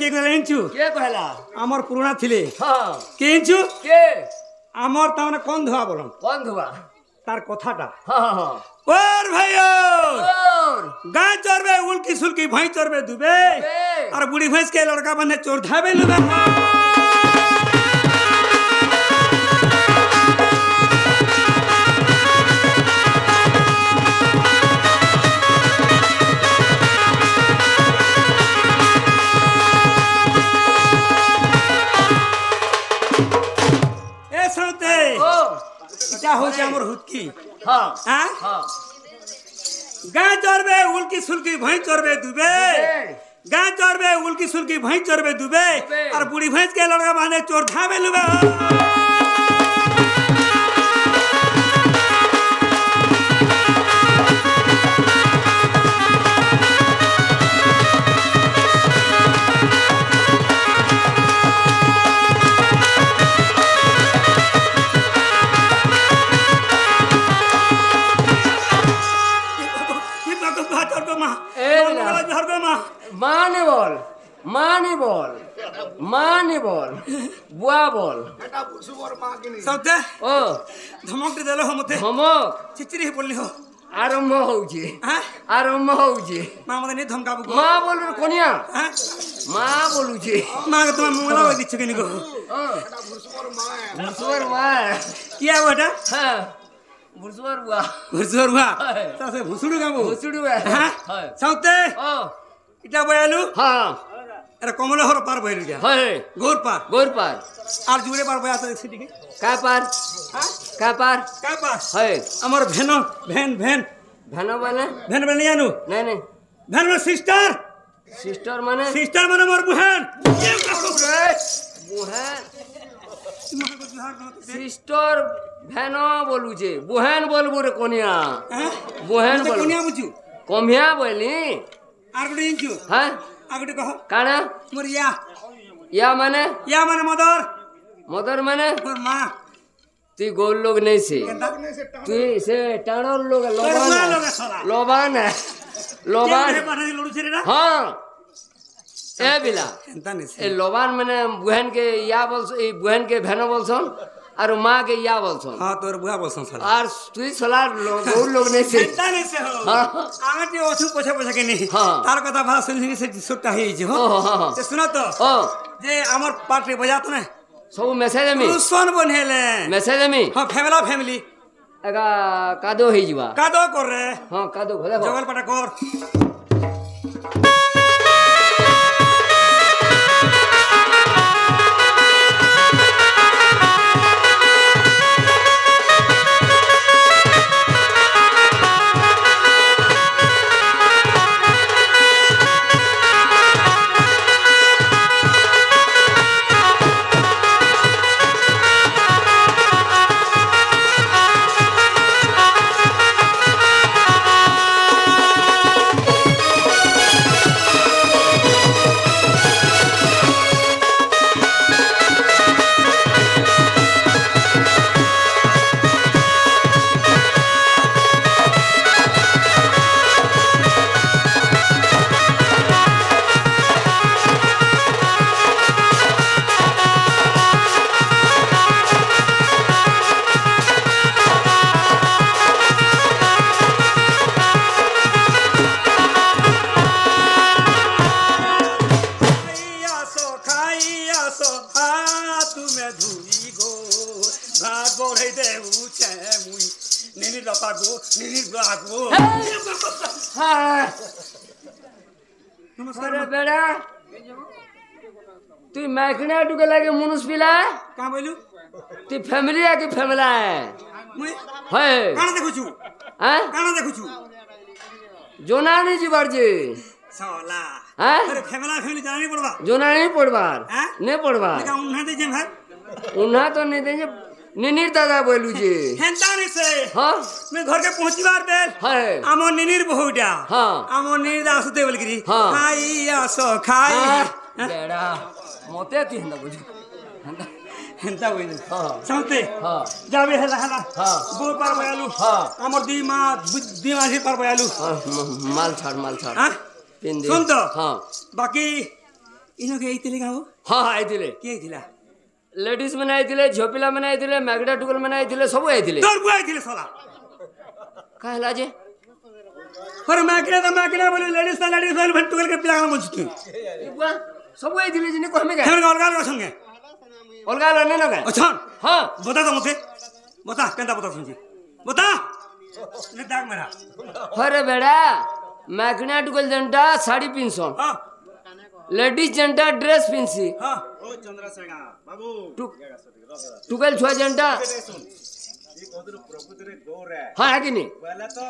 किए कहला के कहला आमर पुराना थिले हां के इंचु के आमर ताने कोन धुआ बोलन कौन धुआ तार कथाटा हां हां और भाइयो और गाय चोरबे उल्की सुल्की भई चोरबे दुबे और बूढ़ी भैंस के लड़का बने चोर धाबे लुबे ए सुनते ओ क्या हो जा मोर हुतकी हां हां हां गाय चोरबे उल्की सुल्की भई चोरबे दुबे गाय चोरबे उल्की सुल्की भई चोरबे दुबे और बूढ़ी भैंस के लड़का बने चोर धाबे लुबे माने बोल बुआ बोल सबते ओ धमक देलो हो मते धमक चिचिरी बोलली हो आरंभ होउची हां आरंभ होउची मां मते नहीं धमकाबू को मां बोलु कोनिया हां मां बोलुची मां के तुम मंगला हो दिछ के निको भुसवर मां किया बेटा हां भुसवर बुआ भुसुर हुआ तासे भुसुडु गाबो भुसुडु हां सबते ओ इटा बयालु हां अरे कमल हर पार बयलु क्या है गोर पार और जुरे पार बया तो सिटी के का पार हां का पार का पार है हमर भेन भानो माने भेन बन जानू नहीं भेन में सिस्टर माने मोर बहन बुहन सिस्टर भानो बोलू छे बुहन बोलबो रे कोनिया बुहन बोल कोनिया बुझू कमिया बोली आर गुडी इंचू हां आगुडी कह काना मोर या माने मदर माने मोर मां तू गोल लोग नहीं से तू से टाणर लोग लोबान है लड़ू छे रे हां ए बिला एंता नहीं ए लोबान माने बुहन के या बोल ए बुहन के भेनो बोलसन और मां के या बोलसन हां तोर बुआ बोलसन साला और तू सला गोल लोग नहीं से एंता नहीं से हो हां आगटे ओथु पोछे के नहीं हां तार कथा भाषा सुनि से सुट्टा हे जे हो हां से सुनो तो ओ जे हमर पार्टी बजात ने सब मैसेज में सोन बनेले मैसेज में हां फैमिली एगा कादो हे जीवा कादो कर रे हां कादो भले जगल पटा कर नमस्कार बेड़ा तू मैखने टुके लागे मुनुस पिला का बोलू तू फैमिली है कि फैमिला है मुई है काना देखु छु हैं काना देखु छु जोना नहीं जीवार जी साला हैं अरे फैमिली जानी पड़वा जोना नहीं पड़वार हैं नहीं पड़वार लेकिन उन्हा दे जे भाई उन्हा तो नहीं देंगे निनिर दादा बोलू जी हेंता नहीं से हाँ मैं घर के पहुंची बार बेल है आमो निनिर बहुडा हाँ आमो निनिर दास दे बोल गिरी हाँ खाई आसो खाई बेड़ा मोते ती हंदा बुझ हेंता बोल हाँ समते हाँ जाबे हला हला हाँ गो पर बयालू हाँ आमर दीमा जी पर बयालू माल छाड़ हां पिंदी सुन तो हाँ बाकी इनो के आइतिले गाओ हाँ हाँ आइथिले के आइतिला लेडीज मैंने आइथिले झियो पिला मैंने आइथिले मैगडा टुकल मैंने आइथिले सब आइथिले तोर बुआ आइतिले साला कहला जे पर माकड़ा बोले लेडीज वाले भट्टुगल के पिला बोल तू बुआ सब आइथिले जिने को हमें हेमन अलगा अलगा संगे अलगा लने न गए अच्छा हाँ बता तो मुझे बता केंदा बता सुनजी बता ने दाग मेरा अरे बेड़ा मैगडा टुकल जनता साड़ी पिनसोन हां लेडीज जनता ड्रेस पिनसी हां ओ चंद्रशेखर बाबू टुकल छुआ जनता ये कोदर प्रकृति रे गौर है हाँ है कि नहीं पहले तो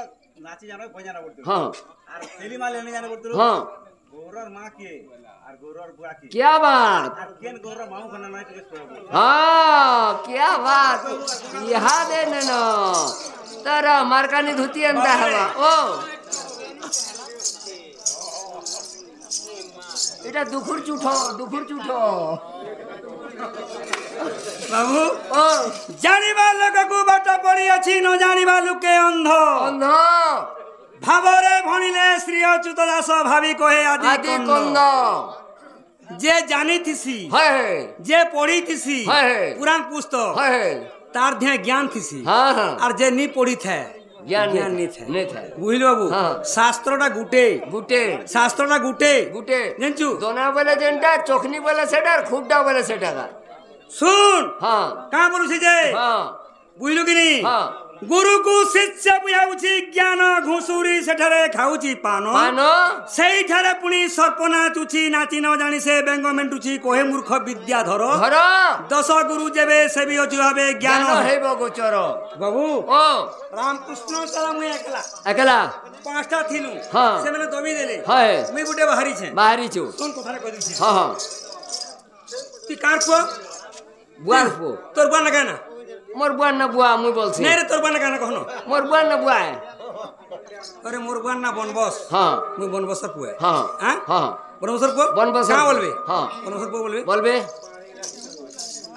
नाची जाना बजाना पड़तो हाँ और तेली माल लेने जाना पड़तो हाँ गौरर मां के और गौरर बुआ की क्या बात और केन गौरर माऊ खाना नाच के हाँ क्या बात याद है ना तारा मारकानी धुती अंदा हवा ओ এটা দুখুর চুঠো बाबू ও জানিবা লোকକୁ বাট পড়ি ଅଛି ନ জানিবা লোকে অন্ধ অন্ধ ভাবরে ভণিলে শ্রী অচ্যুত দাস ভাবি কহে আদি আদি কন্দ কন্দ যে জানিথিসি হয় যে পড়িথিসি হয়। পুরাণ পুস্তক হয় তার ধ্যান জ্ঞান থিসি হ্যাঁ হ্যাঁ আর যে নি পড়ি থে জ্ঞান জ্ঞান নি নেই থে নেই থাকে বুঝলি বাবু হ্যাঁ। শাস্ত্রটা গুটে গুটে শাস্ত্রটা গুটে গুটে জানছু দোনা বলে যেটা চোখনি বলে সেটা আর খুবটা বলে সেটা শুন হ্যাঁ কাঁ বলুছি যে হ্যাঁ বুঝলু কি নি হ্যাঁ গুরুকু শিষ্য বুঝাউছি জ্ঞান ঘুষুরি সেঠারে খাউছি পান পান সেইঠারে পুনি সর্প নাচুছি নাচি ন জানি সে ব্যঙ্গ মেন্টুছি কহে মূর্খ বিদ্যাধর ধর দশ গুরু যেবে সেবি অচু হবে জ্ঞান জ্ঞান হইব গোচর বাবু ও রামকৃষ্ণ তারা মুই একলা একলা পাঁচটা থিলু হ্যাঁ। সেমানে দবি দেলে হয় মুই গুটে বাহারিছে বাহারিছু কোন কথারে কই দিছি হ্যাঁ হ্যাঁ তুই কার পো বুয়ার পো তোর বানা কেনা মোর বুয়ার না বুয়া মুই বলছি নে রে তোর বানা কেনা কখনো মোর বুয়ার না বুয়া আরে মোর বানা বনবস হ্যাঁ মুই বনবসর পুয়ে হ্যাঁ হ্যাঁ হ্যাঁ বনবসর পো বনবসর কাঁ পুয়ে। বলবে হ্যাঁ। বনবসর পো বলবে বলবে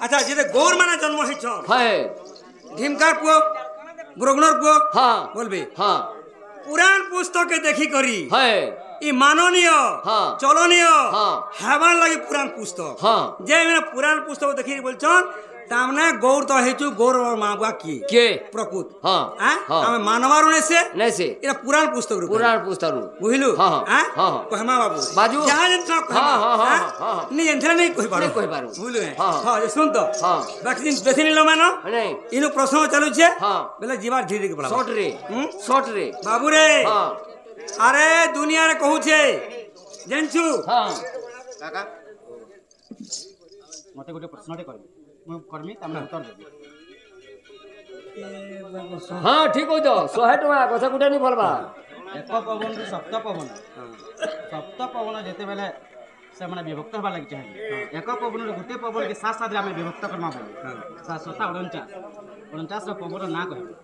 আচ্ছা যেতে গৌর মানে জন্ম হইছ হয় ঢিমকার পুয় ব্রগ্নর পুয় হ্যাঁ বলবে হ্যাঁ পুরাণ পুস্তকে দেখি করি হয় ই মাননীয় হ্যাঁ। চলনীয় হ্যাঁ। হেবার লাগি পুরাণ পুস্তক হ্যাঁ যে মানে পুরাণ পুস্তক দেখি বলছন তামনে গৌর তো হেচু গৌর মা বুয়া কি কে প্রকৃত হ্যাঁ হ্যাঁ হ্যাঁ। আমি মানবার উনেছে নেছে এটা পুরাণ পুস্তক রূপে পুরাণ পুস্তারু বুঝলু হ্যাঁ, হ্যাঁ হ্যাঁ। কহমা বাবু বাজু। যাহা যেন হ্যাঁ, হ্যাঁ, হ্যাঁ, হ্যাঁ। নি এনথা নাই কই পারো নাই কই পারু। বুঝলু হ্যাঁ। হ্যাঁ যে শুন তো হ্যাঁ। ভ্যাকসিন বেশি নিল মানো নাই ইনু প্রশ্ন চালুছে হ্যাঁ। বেলে জিবার ধীরে ধীরে পড়া শর্ট রে হুম? শর্ট রে বাবু রে হ্যাঁ আরে দুনিয়ারে কহুছে জানছু হ্যাঁ কাকা মতে গোটে প্রশ্নଟେ କରିବି ମୁଁ କରିମି ତମେ ଉତ୍ତର ଦେବି হ্যাঁ ঠিক হইতো 100 টাকা কথা কুটা নি বলবা ଏକ ପବନରୁ ସପ୍ତ ପବନ ସପ୍ତ ପବନ ଯେତେବେଳେ ସେମାନେ ବିଭକ୍ତ ହେବା ଲାଗି ଚାହିଁବେ ଏକ ପବନରୁ ଗୋଟେ ପବନକେ ସାତ ସାତରେ ଆମେ ବିଭକ୍ତ କରିବା ବୋଲି ସାତ ସତା 49ର ପବନର ନାଁ କହିବେ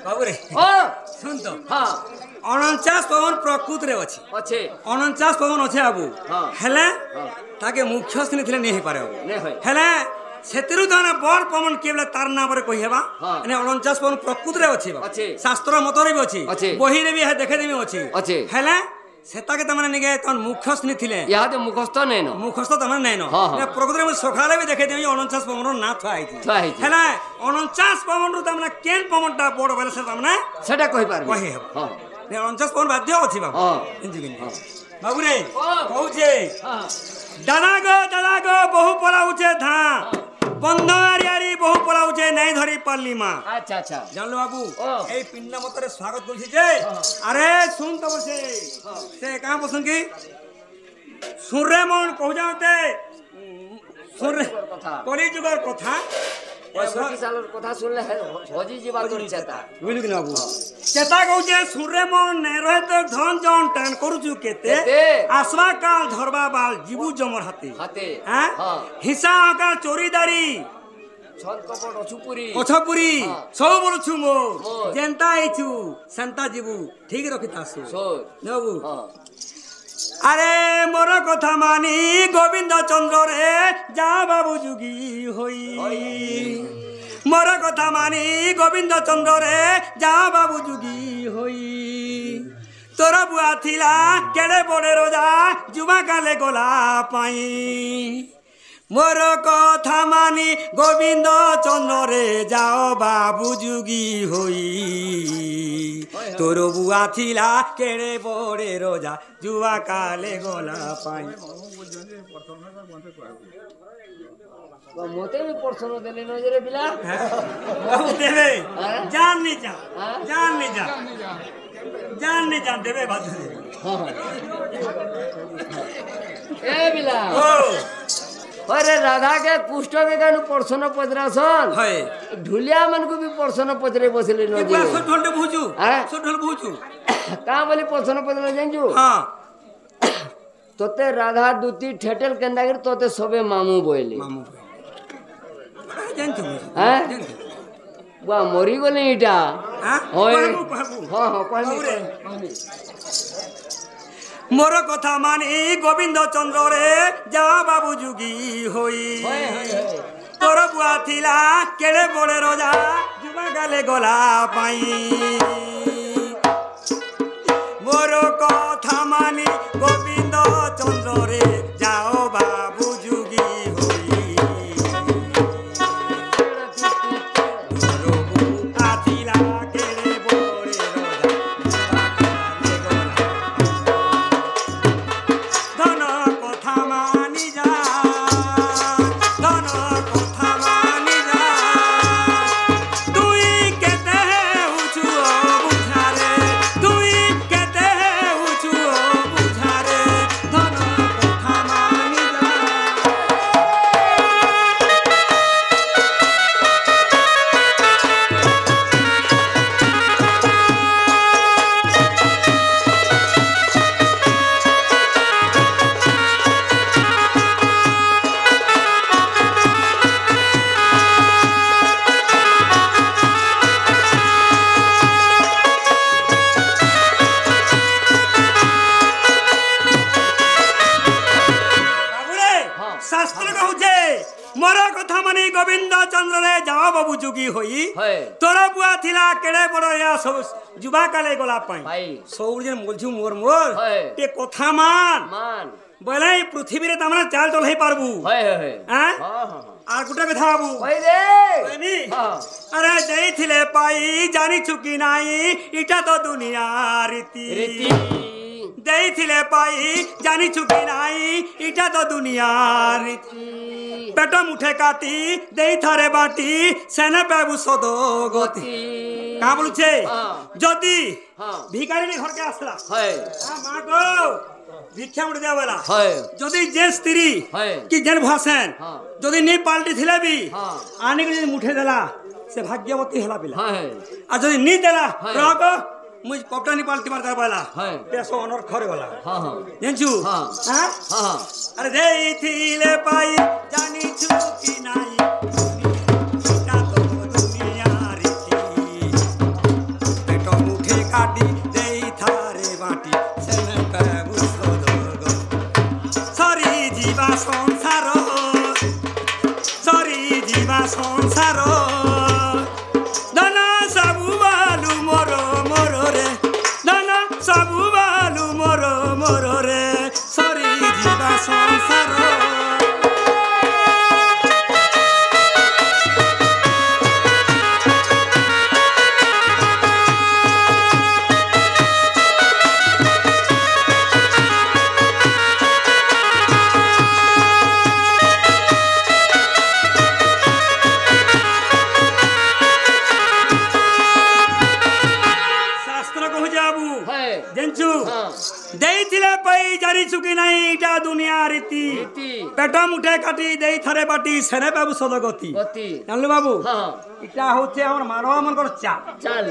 বাবু রে ও শুন তো হ্যাঁ 49 পবন প্রকৃতরে আছে আছে 49 পবন আছে বাবু হ্যাঁ। হেলে হ্যাঁ। তাকে মুখ্য শ্রেণী ଥିଲେ নেই পারে বাবু নে হয় হেলে ସେଥିରୁ ତାମାନେ ବଡ଼ ପବନ କିଏ ବୋଲେ ତାର ନାଁ ପରେ କହି ହେବା ହଁ। ମାନେ 49 ପବନ ପ୍ରକୃତରେ ଅଛି ବାବୁ। ଅଛି। ଶାସ୍ତ୍ର ମତରେ ବି ଅଛି ଅଛି। ବହିରେ ବି ଦେଖେଇଦେବି ଅଛି ଅଛି। ହେଲେ ସେତାକେ ତାମାନେ ନିକେ ତମର ମୁଖ୍ୟ ଶ୍ରେଣୀ ଥିଲେ ইয়াতে মুখস্থ নেই ন ମୁଖସ୍ଥ ତମର ନାଇଁ ନ ହଁ, ହଁ। ମାନେ ପ୍ରକୃତରେ ମୁଁ ସକାଳେ ବି ଦେଖେଇଦେବି 49 ପବନର ନାଁ ଥୁଆ ହେଇଛି ଥୁଆ ହେଇଛି। ହେଲେ 49 ପବନରୁ ତାମାନେ କେନ୍ ପବନଟା ବଡ଼ ବୋଲେ ସେ ତାମାନେ সেটা কই পারবি কহি ହେବ হ্যাঁ 49 পবନ ବାଧ୍ୟ ଅଛି ବାବୁ ହଁ। ଜାଣିଛୁ କି ନାହିଁ? ବାବୁ রে ହଁ। କହୁଛେ হ্যাঁ দাদা গো বহু পলাউছে ধাঁ বন্ধ আরিয়ারি বহু পলাউছে নাই ধরি পারলি মা আচ্ছা আচ্ছা জানলো বাবু ও। এই পিন্ডা মতরে স্বাগত করছি যে আরে শুন তো বসে সে কাঁ বসুন কি সুরে মন কহু যাতে সুরে কথা। কলিযুগর কথা পঁয়ষট্টি সালের কথা শুনলে হজি যাবার তোর চেতা বুঝলি কি না বাবু চেতা কହୁছে সুরে মন নে রহে তো ধন জন টান করুছু কেতে কেতে? আসবা কাল ধরবা বাল জিবু জমর হাতে হাতে হ্যাঁ হ্যাঁ হিসা আকার চোরিদারি ছল কপট অছুপুরি পছপুরি হ্যাঁ। সব বলুছু মো মোর। যেন্তা আইছু সেন্তা জিবু ঠিক রখি তাসু সোর বাবু হ্যাঁ আরে মোর কথা মানি গোবিন্দ চন্দ্র রে যা বাবু যুগী হই মোর কথা মানি গোবিন্দ চন্দ্র রে যা বাবু যুগী হই তোর বুয়া থিলা কেড়ে পড়ে রোজা যুবা কালে গোলা পাই মোর কথা মানি গোবিন্দ চন্দ্র রে যাও বাবু যুগী হই তোর বুয়া থিলা কেড়ে পড়ে রোজা যুবা কালে গোলা পাই মতে भी প্রশ্ন দেলে নজরে বিলা বাবু দেবে জান নি যা জান নি যা জান নি জান দেবে বাধা দেবে এ বিলা ও अरे राधा के कुष्ठ के गानु प्रश्न पचरासन হয় ढुलिया मन को भी प्रश्न पचरे बसले একবার नजरे ছোটল বুঝু হ্যাঁ? ছোটল বুঝু का बोली प्रश्न पचरा जानजु হ্যাঁ तोते राधा दूती ठेटल केंदागिर तोते सबे मामू बोइले মামু জানতো हैं बा मरी गले इटा হ্যাঁ होय বাবু বাবু हां हां कहनी বাবুরে। মোর কথা মানি গোবিন্দ চন্দ্র রে যা বাবু যুগী হই होय होय होय তোর বুয়া থিলা কেড়ে পড়ে রোজা যুবা গালে গলা পাই মোর কথা মানি গোবিন্দ চন্দ্র রে যাও বাবু যুগী হই তোর বুয়া থিলা কেড়ে পড়ে রোজা যুবা গালে গলা ধন কথা মানি যা ধন কথা মানি যা তুই কেতে উঁচু বুঝারে তুই কেতে উঁচু বুঝারে ধন কথা মানি যা বাবুরে হ্যাঁ। শাস্ত্র কহুছে মোর কথা মানি গোবিন্দ চন্দ্র রে যাও বাবু যুগী হই হয়। তোর বুয়া থিলা কেড়ে বড় সব যুবা কালে গোলা পাই ভাই সৌর বলছু মোর মোর হয়। তে কথা মান মান বলে এই পৃথিবীরে তামরা চাল চল হই পারবু হয় হয় হয় হ্যাঁ हां हां আর গোটা কথা বাবু ভাই রে কইনি? हां আরে দেইছিলে পাই জানি চুকি নাই এটা তো দুনিয়া রীতি রীতি দেইছিলে পাই জানি চুকি নাই এটা তো দুনিয়া রীতি পেট মুঠে কাটি দেই থারে বাটি সেনে পাবু সদ গতি গতি কা বলছে হ্যাঁ। যদি হ্যাঁ ভিখারিনী ঘরকে আসলা হয় মা গো ভিক্ষা মুড়ে দেওয়া বেলা হয় যদি যে স্ত্রী হয় কি যেন ভাষেন হ্যাঁ যদি নি পাল্টি ଥିଲେ ବି হ্যাঁ আনিকে যদি মুঠে দেলা সে ভাগ্যবতী হেলা পিলা হয় আর যদি নি দেলা হ্যাঁ। রক মুই কপটানি পাল্টি মারতে পারলা হ্যাঁ পেশো অনর ঘরে গলা हां हां জানছু হ্যাঁ। হ্যাঁ हां আরে দেইছিলে পাই জানিছু কি নাই এটা তো দুনিয়া রীতি পেট মুঠে কাটি দেই থারে বাটি সেনে পাবু সদগ সরি জীবা সংসার সরি জীবা সংসার ধনা সবু বালু মোর মোর রে ধনা সবু বালু মোর মোর রে সরি জীবা সংসার শাস্ত্র কহু যাবু হয় জানছু हां দেইছিলে পাই জানিছু কি নাই এটা দুনিয়া রীতি রীতি পেট মুঠে কাটি দেই থারে বাটি সেনে বাবু সদগতি গতি জানলু বাবু हां এটা হচ্ছে আমার মানব মনকর চা চাল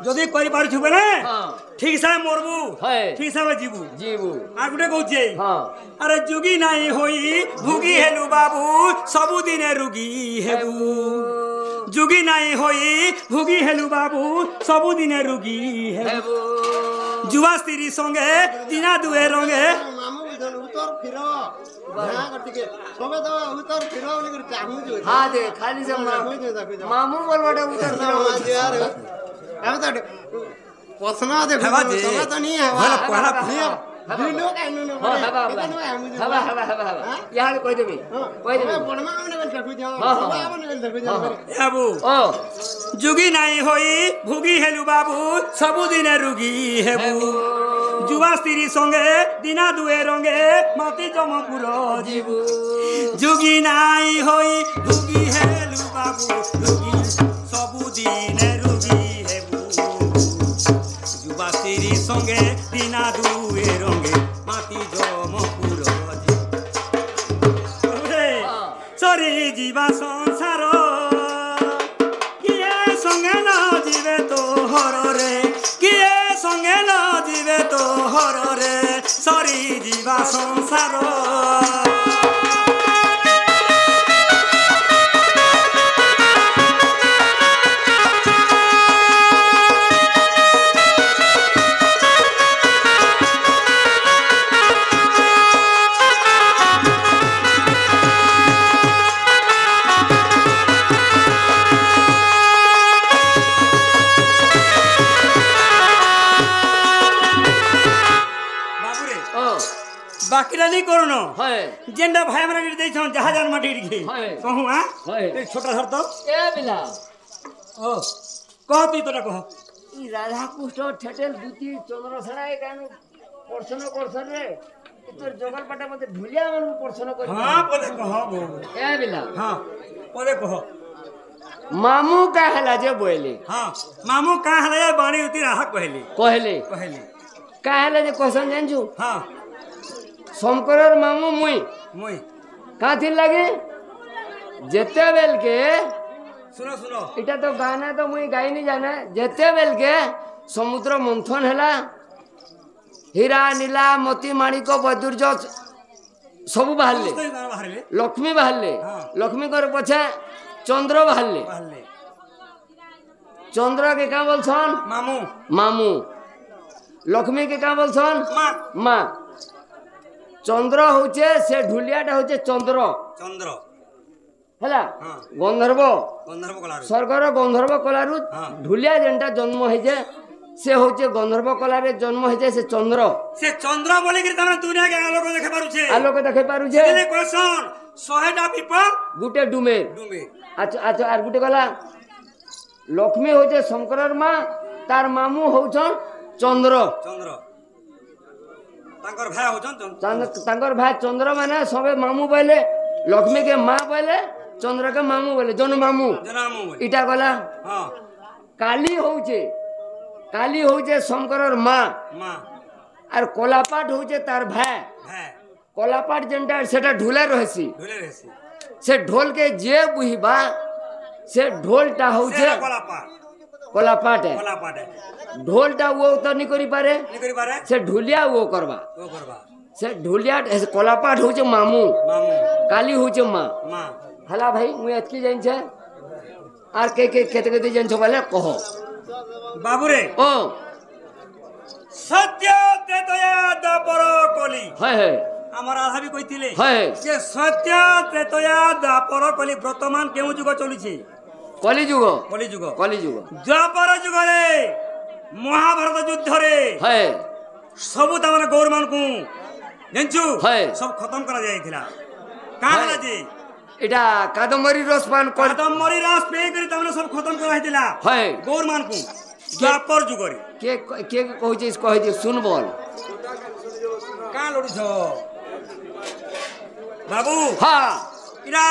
যদি করি পারছু বেলে हां ঠিক হিসাবে মরবু হয় ঠিক হিসাবে জীবু জীবু আর গুটে কହୁছে हां আরে যুগী নাই হই ভুগি হেলু বাবু ସବୁদিনে রুগী হেবু যুগী নাই হই ভুগি হেলু বাবু ସବୁদিনে রুগী হেবু হেবু যুবা স্ত্রী সঙ্গে দিনা দুয়ে রঙে মামু কইছন উত্তর ফিরো না করতিকে সবে তো উত্তর ফিরো বলি করে চাহু যে हाँ दे खाली से मामू बोलवाटा उतर यार अब तो प्रश्न दे बाजी। सবে तो नहीं है भला पहला भिनो काइनो न हाँ हवा हवा हवा हवा हवा यहाँ कोई देवी कोई देवी पढ़मा हमने बोल देखु जा हाँ, हाँ। हमने बोल देखु जा बाबू ओ जुगी नाई होई भुगी हेलु बाबू सबुदिने रुगी हेबु जुवा स्त्री संगे दिना दुए रंगे माती जमपुर जीबु जुगी नाई होई भुगी हेलु बाबू रुगी सबुदिने रुगी हेबु जुवा स्त्री संगे दिना दुए रंगे माती जमपुर जीबु सरी जीवा संसार किए संगे न जीवे तो हररे किए संगे न जीवे तो हररे सरी जीवा संसार बाबूरे ओ बाकीरा नहीं करो है जेंडा भाई हमरा गिर देछन जहाजान माटी गिर हाय। कहूं हां हाय। ए छोटा धर तो ए बिला ओ कह तू तोरा कह ई राधा कृष्ण ठेटेल दुती चंद्र सड़ा ए कानु पर्सन करसन रे তোর জগল পাটা মতে ঢুলিয়া মানুষ প্রশ্ন করি हां पदे कह बो এ বিলা हां पदे कह মামু কাহলা যে বইলে हां मामू का हले बाणी उती राह कहली কহলে कहली কাহলা যে কোশ্চেন জানছু हां শঙ্করের মামু মুই मुई কাথির লাগে যেতে বেলকে सुनो सुनो এটা তো গানা তো মুই গাইনি জানা যেতে বেলকে সমুদ্র মন্থন হেলা হীরা নীলা মতি মাণিক বৈদুর্য সবু বাহারলে तो इधर बाहर ले লক্ষ্মী বাহারলে হ্যাঁ। লক্ষ্মী করে পছে চন্দ্র বাহারলে बाहर ले চন্দ্র কে কা বলছন मामू মামু লক্ষ্মী কে কা বলছন मां মা চন্দ্র হচ্ছে সে ঢুলিয়াটা হচ্ছে চন্দ্র चंद्र হেলা হ্যাঁ। গন্ধর্ব गंधर्व कलार স্বর্গর গন্ধর্ব কলারু হ্যাঁ। ঢুলিয়া যেটা জন্ম হয়েছে সে হচ্ছে গন্ধর্ব কলারে জন্ম হয়েছে সে চন্দ্র से चंद्र बोली कि तमने दुनिया के आलोक देखै पारुछे আলোকে দেখে পারুছে एले क्वेश्चन 100टा पीपल গুটে ডুমে डुमे আচ্ছা আচ্ছা আর গুটে গলা লক্ষ্মী হচ্ছে শঙ্করের মা তার মামু হচ্ছন চন্দ্র चंद्र तांकर भाई होचन তাঙ্কর ভাই চন্দ্র মানে সবে মামু বলে লক্ষ্মীকে মা বলে চন্দ্রকে মামু বলে জন মামু जनामू ইটা গলা हां কালী হচ্ছে শঙ্করের মা मां আর কলাপাট হচ্ছে তার ভাই भाई কলাপাট যেটা সেটা ঢুলে রয়েছি ढोले रहसी সে ঢোলকে যে বুঝিবা সে ঢোলটা হচ্ছে से कोला पार কলাপাট कोला पाटे ঢোলটা ও তো নি করি পারে नी करी बारे সে ঢুলিয়া ও করবা तो करबा সে ঢুলিয়া কলাপাট হচ্ছে মামু मामू কালী হচ্ছে মা मां হলা ভাই মুই এতকি জানছে আর কে কে খেতে খেতে জানছো বলে কহ बाबू रे ও सत्य त्रेतया द्वापर कली হয় হয় আমার আধা भी কইতিলে হয় যে সত্য ত্রেতয়া দ্বাপর কলি বর্তমান কেউ যুগ চলিছে কলিযুগ কলি যুগ কলিযুগ দ্বাপর যুগরে মহাভারত যুদ্ধরে হয় ସବୁ ତାମାନେ ଗୌର ମାନଙ୍କୁ ଜାଣିଛୁ ହଏ। ସବୁ ଖତମ କରାଯାଇଥିଲା କାଁ ହେଲା ଯେ এটা কাদম্বরী রস পান কর କଦମ୍ବରୀ ରସ ପେଇ କରି ତାମାନେ ସବୁ ଖତମ କରାଯାଇଥିଲା হয় ଗୌର ମାନଙ୍କୁ ଦ୍ୱାପର ଯୁଗରେ কে কে কইছে কইছে শুন বল କାଁ ଲଢୁଛ ବାବୁ হ্যাঁ ଇରା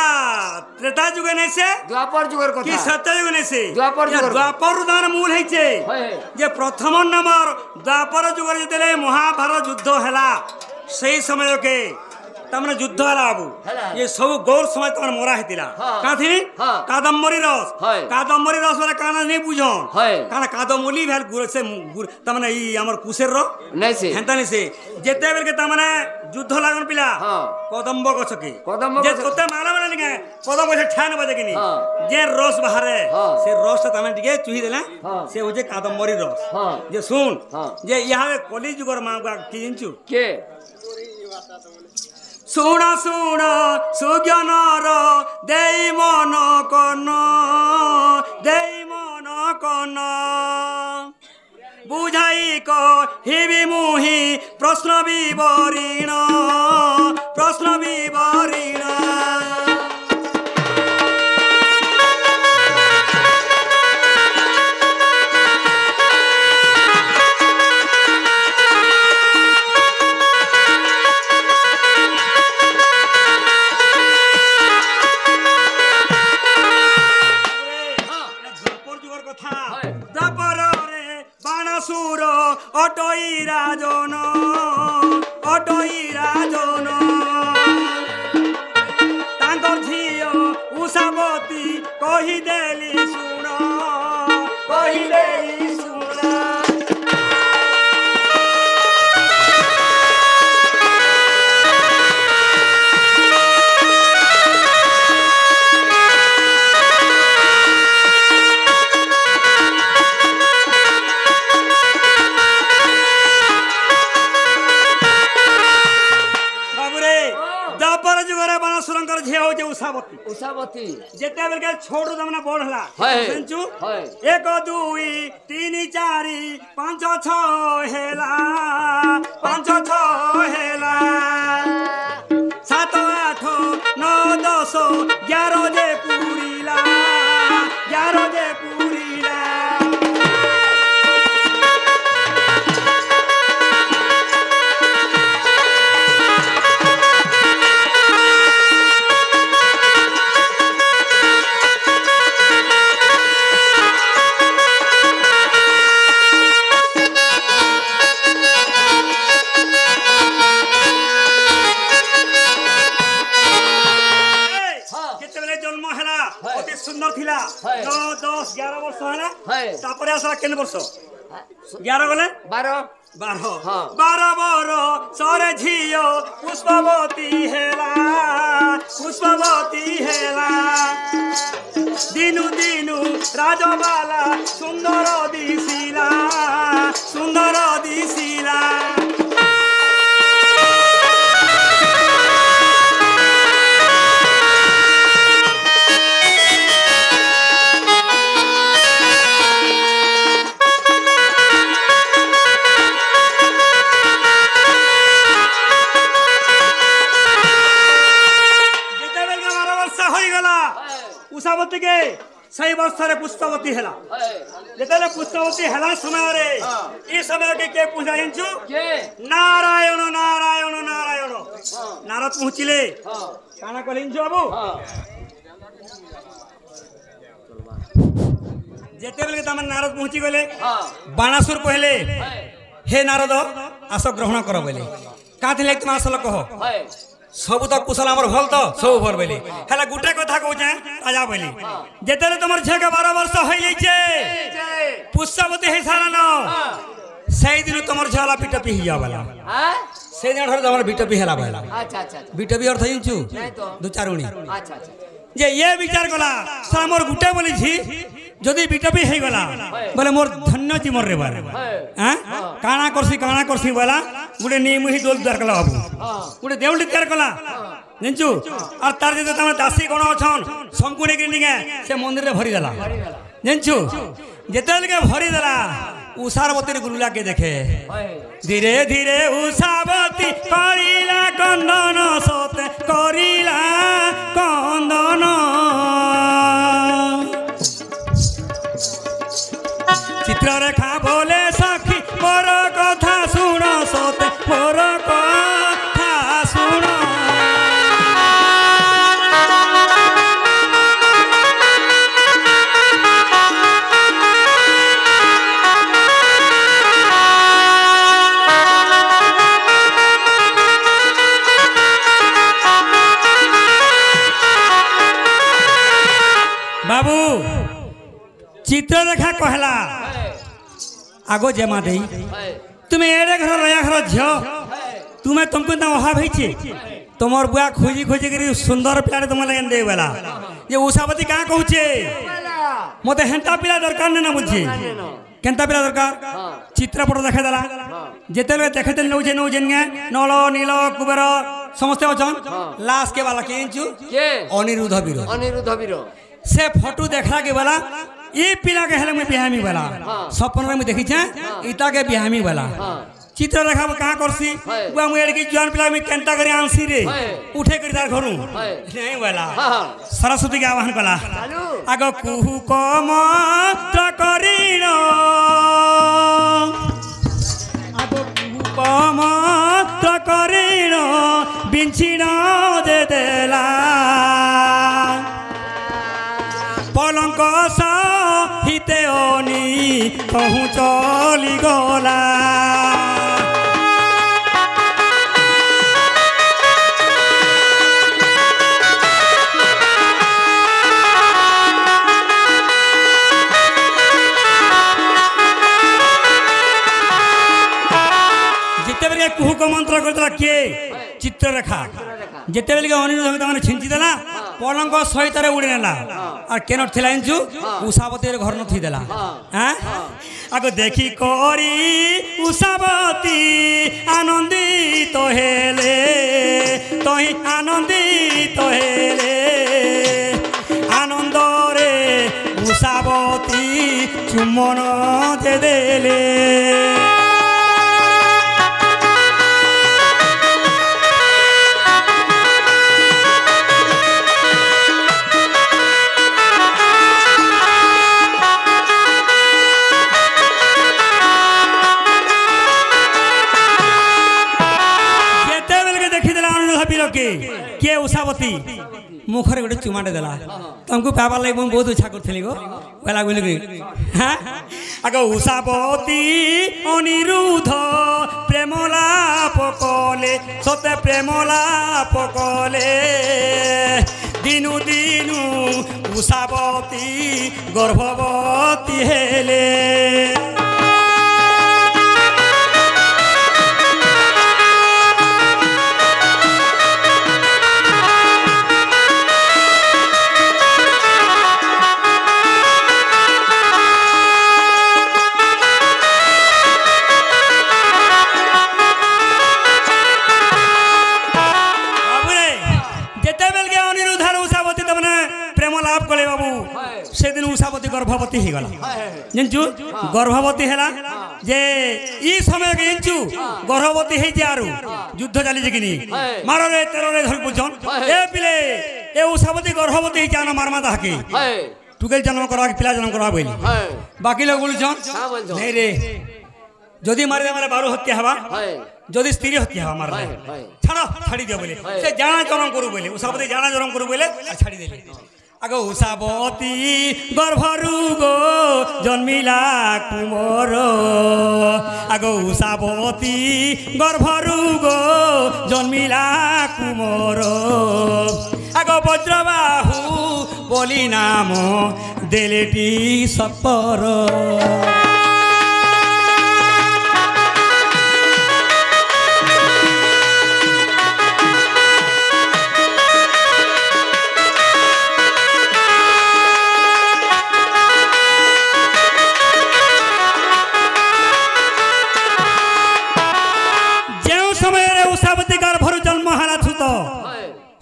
ତ୍ରେତା ଯୁଗ ନେଇ ସେ দ্বাপর যুগের কি কথা সত্য যুগ নেই সে দ্বাপর যুগের দ্ୱାପର ରୁ ତାମାନେ ମୂଳ ହେଇছে হয় যে প্রথম নম্বর দ্ୱାপর যুগরে যেତେବେଳେ মহাভারত যুদ্ধ ହେଲା সেই সময়কে তাମାନେ যুদ্ধ ହେଲା বাবু ହେଲା। ये सब गौर समय तमन मोरा हेतिला हाँ। काथी हाँ। कादम्बरी रस হয়। कादम्बरी रस वाला काना नहीं बुझन হয়। काना कादमूली भेल गुर से तमने ई हमर कुसेर रो নাই সে हेंता नहीं से जेते बेल के तमने युद्ध लागन पिला हाँ। कदम्ब गछ के কদম্ব जे গছ- कोते माला माला निके कदम गछ ठान बजे किनी हाँ। जे रस बाहरे हाँ। से रस तमने टिके चुही देला हाँ। से होजे कादम्बरी रस हाँ। जे सुन हाँ। जे यहाँ कली जुगर मां का की जिंचु কে ଶୁଣ ଶୁଣ ସୁଜ୍ଞାନର ଦେଇ ମନ କନ ବୁଝାଇ କହିବି ମୁହିଁ ପ୍ରଶ୍ନ ବିବରୀଣ বাণাসুর অটই রাজন তাঙ্কর ঝিও উষাবতী কহিদেলি শুণ ଝିଅ ହଉଛି ଉଷାବତୀ ଯେତେବେଳେ ଛୋଟ ତମେ ବଡ ହେଲା ଜାଣିଛୁ 1 2 3 4 5 6 ହେଲା 7 8 9 10 11 ଯେ ପୁରିଲା सुंदर थिला 9 10 11 वर्ष हैला तापरे आसा केन वर्ष 11 गले 12 बर सरे झियो पुष्पवती हेला दिनु राजबाला सुंदर दिसिला उषावती के सही वर्ष पुष्पवती है जिते पुष्पवती है समय रे ये समय के पूजा जानचु नारायण नारद पहुँचले काना कहले बाबू जिते बेले तम नारद पहुँची गले बाणासुर कहले हे नारद आस ग्रहण कर बोले का तुम आसल कह सब तो कुशल आमर भल तो सब भल बोली है गोटे कथा कहे राजा बोली जिते तुम झील के 12 वर्ष हो पुष्पवती है सारा से दिन तुम झील बिटपी ही जावाला से दिन तुम बिटपी है बिटपी अर्थ जानचु दो चारुणी जे ये विचार कला सर मोर गुटे बोली छी जदि बिटपी है गला बोले मोर धन्य जी मोर रे बारे काना करसी बोला गुटे नीमुही दोल द्वार कला बाबू गुटे देउली तैयार कला जानचु और तार जे तमे दासी कोन अछन संकुने के निगे से मंदिर रे भरी देला जानचु जेतेल के भरी देला उषावती गुरुला के देखे धीरे धीरे उषावती करिला कंदन सते करिला कंदन चित्ररेखा बोले सखी मोर कथा सुन सते मोर कथा सुन बाबू चित्ररेखा कहला आगो जमा दे तुम्हें एड़े घर रया घर झ तुम्हें तुमको ना अभाव है तुमर बुआ खोजी खोजी कर सुंदर पिला तुम लगे दे वाला ये उषावती क्या कहूचे मत हेंता पिला दरकार ना बुझे केंता पिला दरकार चित्रपट देखा देला যেতেলে দেখতে নৌছে নৌছেন গে নল নীল কুবের সমস্ত অছন লাস্ট কে বালা কে ইঞ্চু কে অনিরুদ্ধ বীর অনিরুদ্ধ বীর से फोटो देखला के वाला ये पिला के हेले में बिहामी वाला सपन में देखी छे इता के बिहामी वाला चित्र रेखा में कहां करसी बुआ मुएर की जवान पिला में केंटा करे आंसी रे उठे कर दार घरू नहीं वाला सरस्वती के आह्वान कला आगो कुहू कम करिण आगो कुहू कम करिण बिंछिण दे देला पलंक हिते ओनी कहूँ चली गला जिते बेले कुहू को मंत्र करता किए चित्ररेखा जिते बेले अनिरुद्ध छिंची देला पलंक सहित उड़ी नेला और केन थिला इंचु उषावती घर न थी देला हैं आगो देखी करी उषावती आनंदित हेले तही आनंदित हेले आनंद रे उषावती चुम्बन दे देले किए उषावती मुखरे गोटे चुमाटे देला तुमको पाबार लगे बहुत इच्छा करी गो गला बोल हाँ आग उषावती अनिरुद्ध प्रेमलाप कले सते प्रेमलाप कले दिनु दिनु उषावती गर्भवती हेले से दिन उषावती गर्भवती हो गला जिंचु गर्भवती है जे ई समय के इंचु गर्भवती है जे आरु युद्ध चली जे किनी मारो रे तेरो रे धर बुझन ए पिले ए उषावती गर्भवती है जाना मारमा ताके टुकेल जन्म करवा के पिला जन्म करवा बोली बाकी लोग बोलछन नहीं रे जदी मारे दे मारे बारो हत्या हवा जदी स्त्री हत्या हवा मार छाड़ो छाड़ी दियो बोले से जाना जन्म करू बोले उषावती जाना जन्म करू बोले छाड़ी देले आगो उषावती गर्भरुगो जन्मिला कुमोर आगो उषावती गर्भरुगो जन्मिला कुमोर आगो वज्रबाहु बोली नाम देलेटी सपर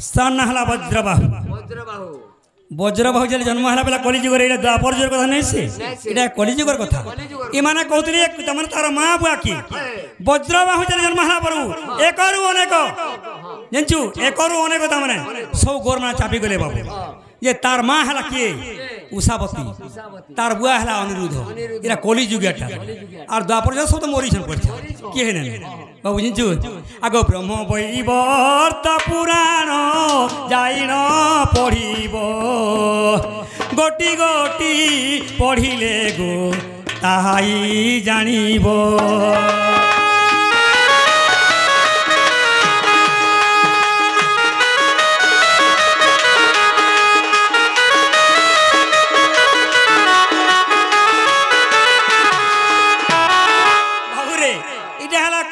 सान्नाहला वज्रबाहु वज्रबाहु जले जन्म हला बेला कलिजुगर एटा द्वापर जुगर कथा नै से एटा कलिजुगर कथा ए माने कहतले तमन तार मां बुआ की वज्रबाहु जले जन्म हला परु एकरु अनेक जंचु एकरु अनेक ता माने सब गोरना चापी गले बाबू ये तार मां हला के उषावती तार बुआ हला अनिरुद्ध एटा कलिजुगटा और द्वापर जुग सब तो मोरी छन पड़ के है न बाबू जिंचु आगो ब्रह्म वैवर्त पुराण जाइन पढ़िब गोटी गोटी पढ़िले गो ताहाई जानिब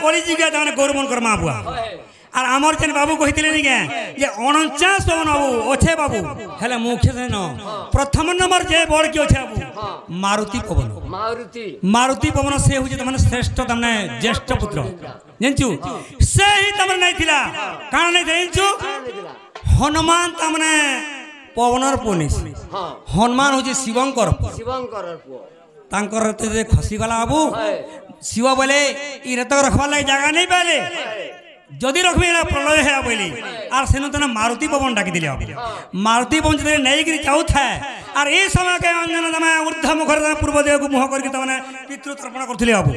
कलिजुगा गौरवन कर माँ बुआ আর আমার যেন বাবু কইতিলে নি কে যে 49 পবন বাবু অছে বাবু হেলে মুখ্য যেন প্রথম নম্বর যে বড় কি অছে বাবু মারুতি পবন মারুতি পবন সে হচ্ছে মানে শ্রেষ্ঠ মানে জ্যেষ্ঠ পুত্র জানছু সে হি তমনে নাই থিলা কারণ নাই জানছু হনুমান তমনে পবনর পুনিস হনুমান হচ্ছে শিবঙ্কর পুଅ তাঙ্কর যে খসিগলা বাবু শিব বলে ইরে তো রখবার লাগে জায়গা নেই পাইলে যদি রখবি এরা প্রলয় হয়ে বলি আর সেন তেনা মারুতি পবন ডাকি দিলে মারুতি পবন যদি নেইকি যাওথায় আর এই সময়কে অঞ্জন তুমি ঊর্ধ্ব মুখরে পূর্ব দিগକୁ মুহ করি তুমি পিতৃ তর্পণ করছিলে বাবু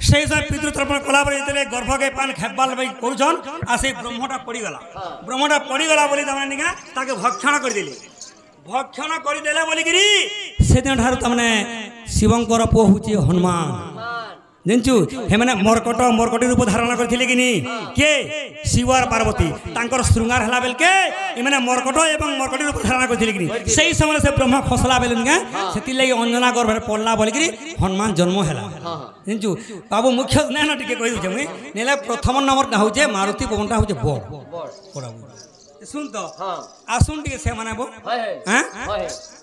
সেই সময় পিতৃ তর্পণ কলা পরে যেতে গর্ভকে পান খেবার লাগি করছন আর সেই ব্রহ্মটা পড়িগলা বলি তুমি নিকা তাকে ভক্ষণ করে দিলে ভক্ষণ করে দেলে বলিকি সেদিন ঠার তার শিবঙ্কর পুଅ হচ্ছে হনুমান জানছু হেমানে মর্কটি রূপ ধারণ করলে কি কে শিব আর পার্বতী তাঁর শৃঙ্গার হেলা বেলকে এমানে মর্কট এবং মর্কটি রূপ ধারণ করলে কি সেই সময় সে ব্রহ্ম খসলা বেলে সেগে অঞ্জনা গর্ভে পড়লা বলিকি হনুমান জন্ম হেলা জানছু বাবু মুখ্য না টিকে কই দউছে মুই নেলে প্রথম নম্বরটা হচ্ছে মারুতি পবনটা হচ্ছে বড় শুন তো আসুন টিকে সে মানাবো হ্যাঁ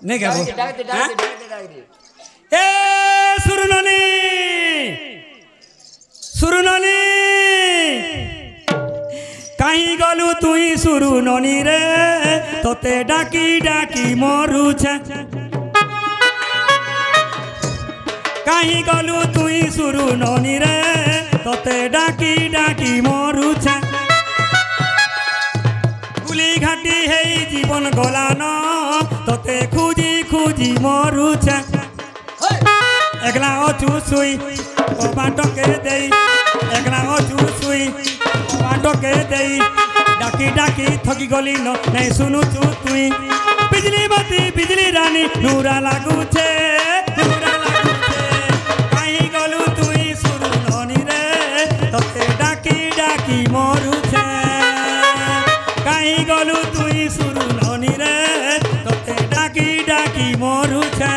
নেই গাবো এ সুরননি সুরননি কাহি গলু তুই সুরননি রে তোতে ডাকি ডাকি মরুছে কাহি গলু তুই সুরননি রে তোতে ডাকি ডাকি মরুছে গুলি ঘাটি হেই জীবন গলান তোতে খুঁজি খুঁজি মরুছে একলা অছু শুই বাটকে দেই একলা অছু শুই বাটকে দেই ডাকি ডাকি থকি গলি নাই শুনুছু তুই বিজলি বাতি বিজলি রানী নুরা লাগুছে কাহি গলু তুই সুরু ননি রে তোতে ডাকি ডাকি মরুছে কাহি গলু তুই সুরু ননি রে তোতে ডাকি ডাকি মরুছে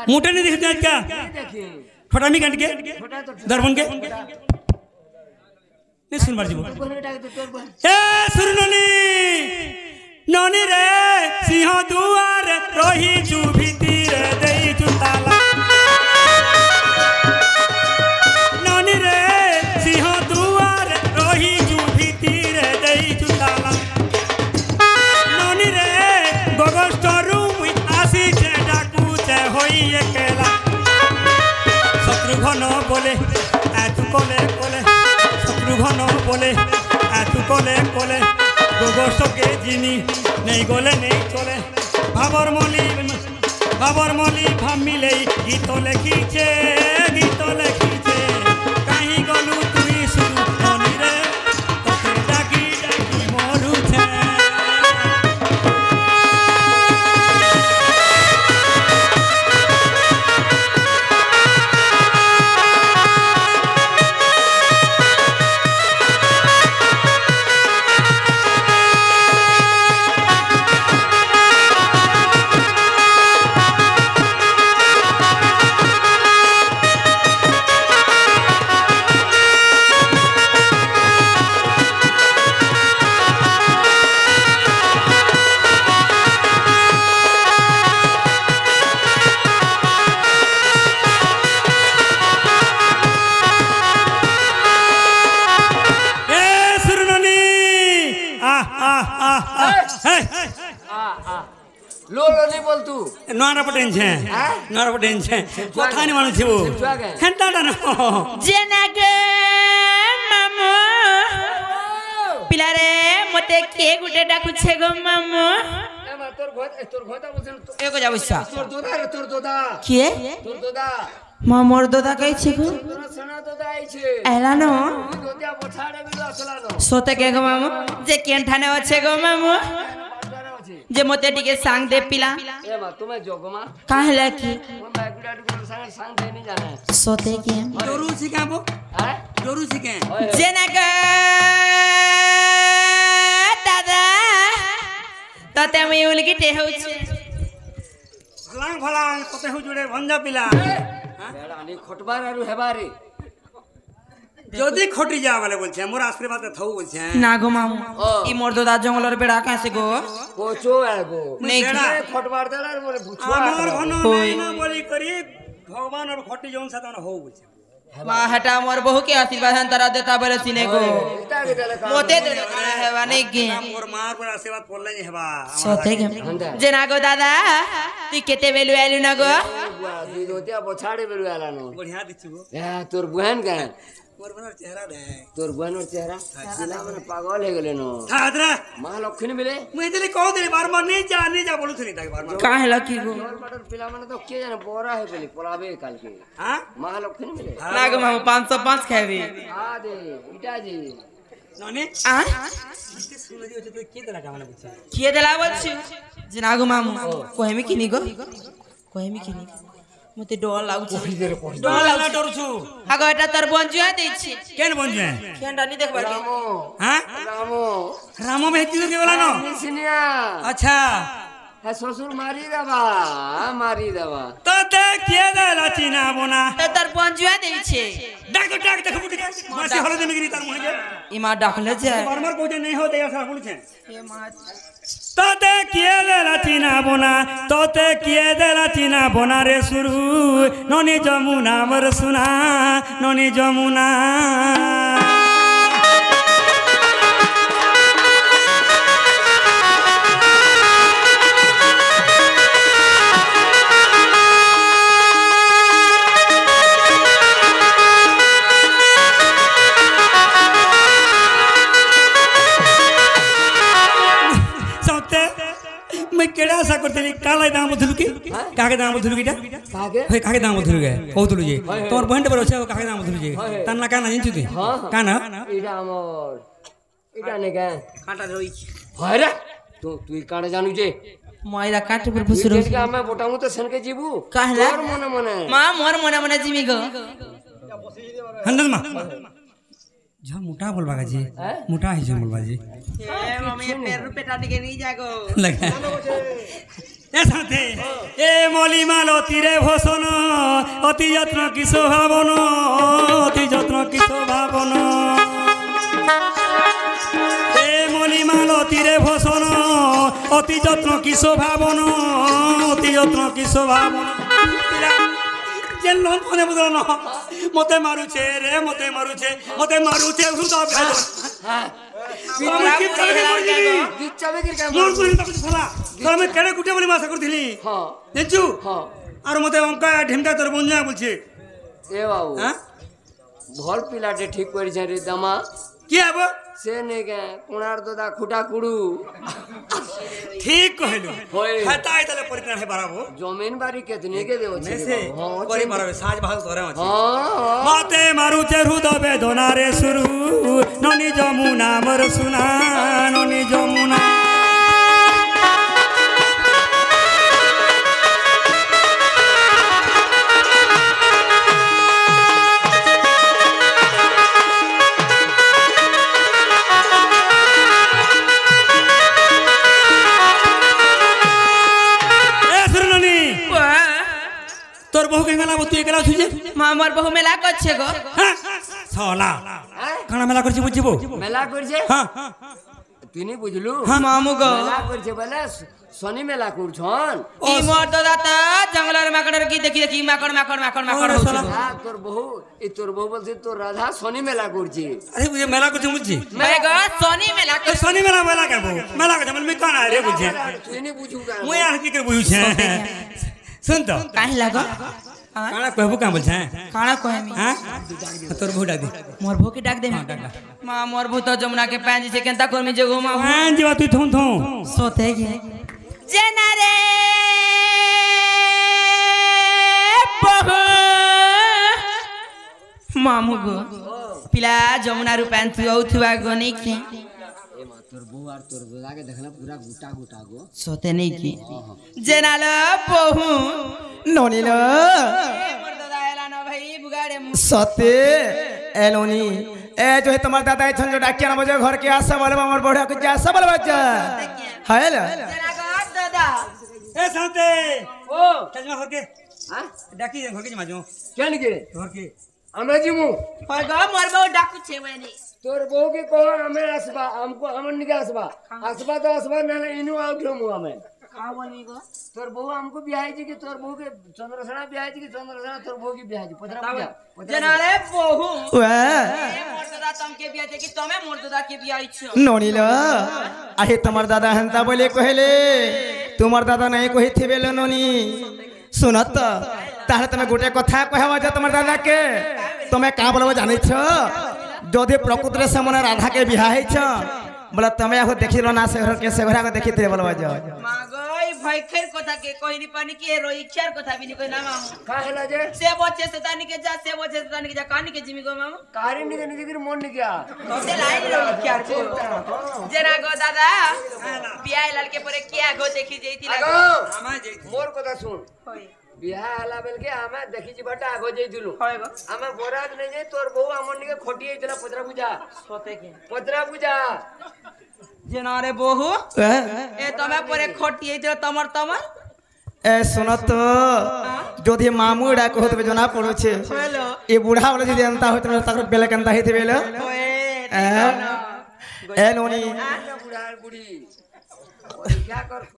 मोटे नहीं दिखते क्या? फटामी काट के दर्पण के নে শুনবার যাব বোনের ডাক দে তোর বোন এ শুননি ননি রে সিংহ দুয়ার রহিছু ভিতিরে দেইছু তালা ননি রে সিংহ দুয়ার রহিছু ভিতিরে দেইছু তালা ননি রে বগস্তরু মুই আসিছে ডাকুছে হই একেলা শত্রুঘ্ন বলে এত কোলে কোলে শত্রুঘ্ন বলে এত কোলে কোলে গোগোষ্টকে জিনি নেই গলে নেই চলে ভাবর মলি ভাব মিলেই গীত লেখিছে কাহি গলু তুই শুধু মনি রে তোকে ডাকি ডাকি মরুছে লোলো নি বল তু নরা পটেনছে নরা পটেনছে কথা নি মানুষ ছিবু হেন্তাটা ন জেনাগে মামু পিলারে মতে কে গুটে ডাকুছে গো মামু এমা তোর ঘটা বলছেন এগো যাবইছা তোর দাদা কে তোর দাদা মামুর দাদা কইছে গো তোর সোনা দাদা আইছে এলানো দোদিয়া পছাড়ে বিলো আসলানো সোতে কে গো মামু যে কেন ঠানে আছে গো মামু যে মতে টিকে সাং দে পিলা এমা তুমি জগমা কাহলা কি মই বাইকুডা টুকুর সাং দেনি জানে সোতে কে জরু শিখাবো হ্যাঁ জরু শিখে জেনাগে দাদা ততে আমি উলগিটে হউছে ভলাং কতে হুজুড়ে ভঞ্জা পিলা বেড়ানি খটবার আর হেবারে যদি খটি যা বলে বলছে মোর আশীর্বাদ থাও বলছে না গো মামু ই মোর দাদা জঙ্গলের বেড়া কাছে গো কোচো আগো নেই বেড়া খটবার দেলার বলে বুঝছো আমার ঘন ওই। না বলি করি ভগবান আর খটি যখন সাথে হও বলছে মা হটা মোর বহু के आशीर्वाद तारा देता बरे सिने गो এটা কে দেলে मोते दे हेवा नहीं के মোর মার पर आशीर्वाद পড়লে যে হেবা सोते के जे ना गो दादा तू केते बेलु आलु ना गो দুই দোদিয়া পছাড়ে বিলো আলানো बढ़िया দিছু গো তোর বহেন কেন মোর বনার চেহারা দে তোর বহেনের চেহারা সিলা মানে পাগল হয়ে গেলে নো হাদরা মা লক্ষ্মী মিলে মুই দিলি কও দিলি বারবার নেই যা বলুছিলি তাকে বারবার का है लकी गो তোর বাটার পিলা মানে তো কে জানে বড়া হয়ে গেলি পলাবে কালকে হ্যাঁ মা লক্ষ্মী মিলে ना गो मामू 505 खाबी আ দে ইটা জি ননি आ শুনে দিও তুই কি দেলা কামনা বুঝছ किए देला बच्ची जे ना गो मामू कोहेमी किनी गो कोहेमी किनी मते डर लागुछ ডর লাগলা ডরছু आगो एटा तोर बंजुआ देछि কেন বঞ্জে केनडा नी देखबा के রামো হ্যাঁ রামো রাম ভেতি কে বলা ন সিনিয়া আচ্ছা হ্যাঁ শ্বশুর মারি দেবা তোতে কে দেলা চিনা বোনা तो तोर बंजुआ देछि ডাক দেখ বুটি মাসি হলে দেমি গিরি তার মুহে इमा डाकले जे বারবার কইতে নেই হতে আসা বলছেন ए मा তোতে কে দেলা চিনা বোনা রে সুরু ননি যমুনা মর সুনা ননি যমুনা সতে মই কেডা আশা করতেলি কালাই দাম বলছিলু কি কাকে দাম বলছিলু কিটা কাকে হই কাকে দাম বলছিলু গে কৌতুলু যে তোমার বহেনটা বড় আছে কাকে দাম বলছিলু যে তার না কানা জানছু তুই কানা এটা আমার এটা নে কে কাটা রই হয় রে তুই কানে জানু যে मायरा काटे पर भुसरो के আমি বটামু তো সেনকে জিবু काहला তোর মনে মনে मा मोर मने मने जिमी गो হন্দল মা যা মোটা বলবা গাজি মোটা হইছে বলবা জি ए मम्मी पैर पेटा दिके नहीं जागो লাগা এ সাথে এ মলি মাল অতিরে ভসন অতি যত্ন কিশো ভাবন অতি যত্ন কিশো ভাবন এ মণিমালতীরে ভূষণ অতি যত্ন কিশ ভাবন অতি যত্ন কিশ ভাবন যে লোন মনে বুঝল ন মতে মারুছে রে মতে মারুছে হৃদয় ভেদনা হ্যাঁ আমি কি করে মরজিনি বিচ্ছাবে কি কাম মোর করি তাকে ছলা তোর আমি কেড়ে কুটে বলি মাসা করছিলি হ্যাঁ দেখছু হ্যাঁ আর মতে অঙ্কা ঢেমকা তোর বঞ্জা বলছে এ বাবু হ্যাঁ ভাল পিলাটে ঠিক করেছে রে দামা কি হবো সে নে কে কোণার দাদা খুঁটা কুড়ু ঠিক কহিলু হয়। হ্যাঁ তাই তাহলে পরিত্রাণ হে বাড়াবো জমিন বাড়ি কেতনে কে দেব মেসে করি মারবে সাজ ভাগ ধরে আছে হ্যাঁ মতে মারুছে হৃদয় বেদনা রে শুরু ননি যমুনা মর সুনা ননি যমুনা তোর বহুকে মেলা তুই একলা ছুঁছে মা আমার বহু মেলা করছে গো হ্যাঁ সলা কানা মেলা করছি বুঝিব মেলা করছে হ্যাঁ তিনি বুঝলু মামু গো মেলা করছে বলে শনি মেলা করছন ই মোর দাদা তো জঙ্গলের মাকড়ের কি দেখি দেখি মাকড় মাকড় মাকড় মাকড় হচ্ছে হ্যাঁ তোর বহু এই তোর বহু বলছে তোর রাধা শনি মেলা করছে আরে বুঝে মেলা করছি বুঝছি মেলা গো শনি মেলা তো শনি মেলা মেলা কেন মেলা করছে মানে কানা রে বুঝছে তিনি বুঝু মুই আর কি করে বুঝছে শুন তো কাহি লাগো কানা কহবো কাম বলছে কাଣା কহেমি হ্যাঁ তোর বহু ডাক দে মোর ভৌ के डाक दे মা মোর ভূ তো যमुना के पैंज से केंता करमी जे घुमा হ্যাঁ জিবা তুই থম থম सोते गे जेना रे बहु मामू गो पिला যमुना रु पैंज तू औथुआ गो नहीं के ए मा तोर बहु और तोर दादा देखला पूरा गुटा गुटा गो सोते नहीं की जेना लो बहु ননিল मोर दादा एला न भाई बुगाड़े সতে এলোনি এ जो है तुम्हार दादा छन जो डाकिया ना बजे घर के आसा बोले हमर बड़ा के आसा बोले बच्चा हाय ला जेना गो दादा এ শান্তে ও চল যা ঘরকে হ্যাঁ ডাকি দে ঘরকে যা যাও কেন কে ঘরকে আমরা জিমু होय गो मोर बहु डाकू छे वनी তোর বউ के कहो हमें आसबा हमको हमन निके आसबा आसबा तो आसबा ना इनु आउट हम हमें का बनी गो तोर बहू हमको ब्याह जी की तोर बहू के चंद्रसेना ब्याह जी की चंद्रसेना तोर बहू की ब्याह जी पतरा पूजा जेना रे बहु ওয়া मोर दादा तमके बिया दे कि तमे मोर दादा के बिया इच्छो ননিল আহে তোমার দাদা হেনতা বলে কহিলে তোমার দাদা নাই কহিথিবে লো ননি শুনত তাহলে তুমি গোটে কথা কহবা যে তোমার দাদাকে তুমি কা বলবো জানিছ যদি প্রকৃতরে সেমনে রাধাকে বিহা হইছ বলে তুমি এখন দেখিল না সে ঘরকে সে ঘরকে দেখিতে বলবা যাও মাগই ভয় খের কথা के কইনি পানি के रो इच्छार কথা বিনি কই না মামু का हैला जे से बच्चे से तानी के जा से बच्चे से तानी के जा कानी के जिमी गो मामू कारी निके निके की मन निके आ से लाई रो इच्छार को जेना गो दादा बियाह लाल के परे किया गो देखी जईती आगो আমা যাই मोर কথা শুন होय বিয়াহ হলা বেলকে আমি দেখি জিবাটা আগো যাইতিলু होय गो আমি বরাত নেই যাই তোর বউ আমন নিকে খটি আইতলা পতরা পূজা सोते के পতরা পূজা जेना रे बहु ए तमे परे खटी आइतो तमर तमर এ শুনত যদি মামু এডা কহতবে জনা পড়ছে हेलो এ বুড়া বলে যদি এন্তা হইতো তাকে বেলে কেনতা হইতে বেলে ओए এ ননি বুড়া বুড়ি क्या कर